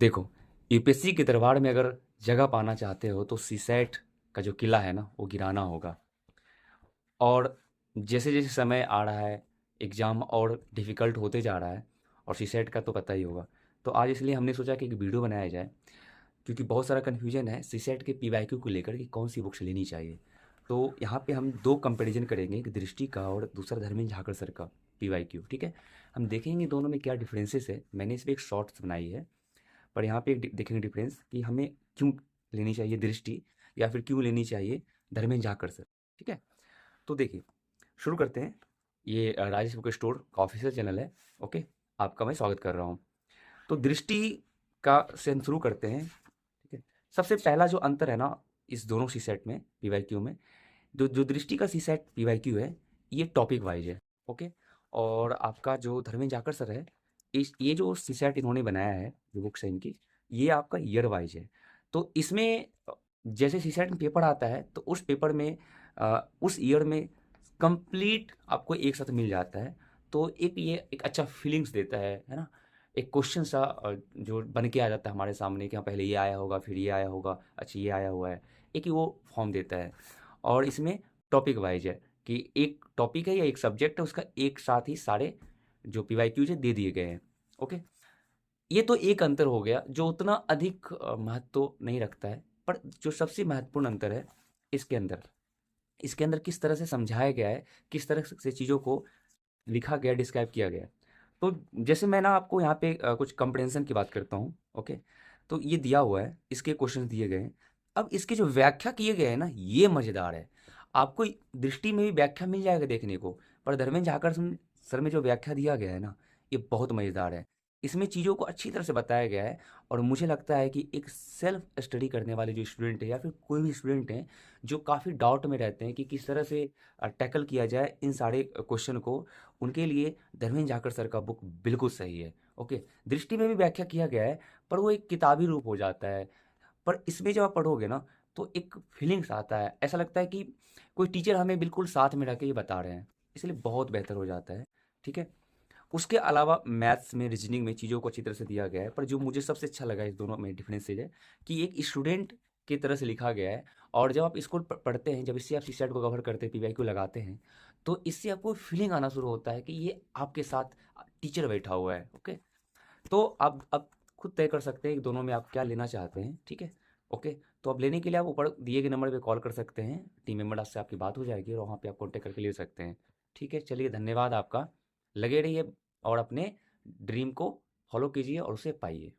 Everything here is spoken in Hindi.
देखो, यूपीएससी के दरबार में अगर जगह पाना चाहते हो तो सीसैट का जो किला है ना वो गिराना होगा। और जैसे जैसे समय आ रहा है एग्ज़ाम और डिफ़िकल्ट होते जा रहा है, और सीसैट का तो पता ही होगा। तो आज इसलिए हमने सोचा कि एक वीडियो बनाया जाए, क्योंकि बहुत सारा कन्फ्यूजन है सीसैट के पीवाईक्यू को लेकर कि कौन सी बुक्स लेनी चाहिए। तो यहाँ पे हम दो कंपैरिजन करेंगे, एक दृष्टि का और दूसरा धर्मेंद्र झाकड़ सर का पीवाईक्यू। ठीक है, हम देखेंगे दोनों में क्या डिफरेंसेस है। मैंने इस पर एक शॉर्ट्स बनाई है, पर यहाँ पे एक देखेंगे डिफरेंस कि हमें क्यों लेनी चाहिए दृष्टि या फिर क्यों लेनी चाहिए धर्मेंद्र झाकड़ सर। ठीक है, तो देखिए शुरू करते हैं। ये राजेश बुक स्टोर का ऑफिशियल चैनल है। ओके, आपका मैं स्वागत कर रहा हूँ। तो दृष्टि का से हम शुरू करते हैं। ठीक है, सबसे पहला जो अंतर है ना इस दोनों सी सेट में पीवाईक्यू में, जो जो दृष्टि का सी सेट पीवाईक्यू है ये टॉपिक वाइज है। ओके, और आपका जो धर्मेंद्र जाकर सर है, इस ये जो सी सेट इन्होंने बनाया है जो बुक्स है इनकी, ये आपका ईयर वाइज है। तो इसमें जैसे सी सेट में पेपर आता है तो उस पेपर में उस ईयर में कंप्लीट आपको एक साथ मिल जाता है। तो एक ये एक अच्छा फीलिंग्स देता है ना। एक क्वेश्चन सा जो बन के आ जाता है हमारे सामने कि हाँ पहले ये आया होगा फिर ये आया होगा, अच्छा ये आया हुआ है, एक ही वो फॉर्म देता है। और इसमें टॉपिक वाइज है कि एक टॉपिक है या एक सब्जेक्ट है उसका एक साथ ही सारे जो पीवाईक्यूज है दे दिए गए हैं। ओके, ये तो एक अंतर हो गया जो उतना अधिक महत्व तो नहीं रखता है, पर जो सबसे महत्वपूर्ण अंतर है इसके अंदर, इसके अंदर किस तरह से समझाया गया है, किस तरह से चीज़ों को लिखा गया, डिस्क्राइब किया गया है। तो जैसे मैं ना आपको यहाँ पे कुछ कंप्रेhension की बात करता हूँ। ओके, तो ये दिया हुआ है, इसके क्वेश्चन दिए गए हैं। अब इसके जो व्याख्या किए गए हैं ना ये मज़ेदार है। आपको दृष्टि में भी व्याख्या मिल जाएगा देखने को, पर धर्मेंद्र झाकड़ सर में जो व्याख्या दिया गया है ना ये बहुत मज़ेदार है। इसमें चीज़ों को अच्छी तरह से बताया गया है। और मुझे लगता है कि एक सेल्फ स्टडी करने वाले जो स्टूडेंट है या फिर कोई भी स्टूडेंट हैं जो काफ़ी डाउट में रहते हैं कि किस तरह से टैकल किया जाए इन सारे क्वेश्चन को, उनके लिए धर्मेंद्र झाकड़ सर का बुक बिल्कुल सही है। ओके, दृष्टि में भी व्याख्या किया गया है पर वो एक किताबी रूप हो जाता है। पर इसमें जब आप पढ़ोगे ना तो एक फीलिंग्स आता है, ऐसा लगता है कि कोई टीचर हमें बिल्कुल साथ में रह के ये बता रहे हैं, इसलिए बहुत बेहतर हो जाता है। ठीक है, उसके अलावा मैथ्स में रीजनिंग में चीज़ों को अच्छी तरह से दिया गया है, पर जो मुझे सबसे अच्छा लगा इस दोनों में डिफरेंस ये है कि एक स्टूडेंट की तरह से लिखा गया है। और जब आप इसको पढ़ते हैं, जब इससे आप सी सेट को कवर करते हैं, पीवाईक्यू लगाते हैं, तो इससे आपको फीलिंग आना शुरू होता है कि ये आपके साथ टीचर बैठा हुआ है। ओके, तो आप खुद तय कर सकते हैं कि दोनों में आप क्या लेना चाहते हैं। ठीक है, ओके, तो अब लेने के लिए आप ऊपर दिए गए नंबर पे कॉल कर सकते हैं, टीम मेंबर से आपकी बात हो जाएगी और वहाँ पे आप कॉन्टेक्ट करके ले सकते हैं। ठीक है, चलिए धन्यवाद आपका। लगे रहिए और अपने ड्रीम को फॉलो कीजिए और उसे पाइए।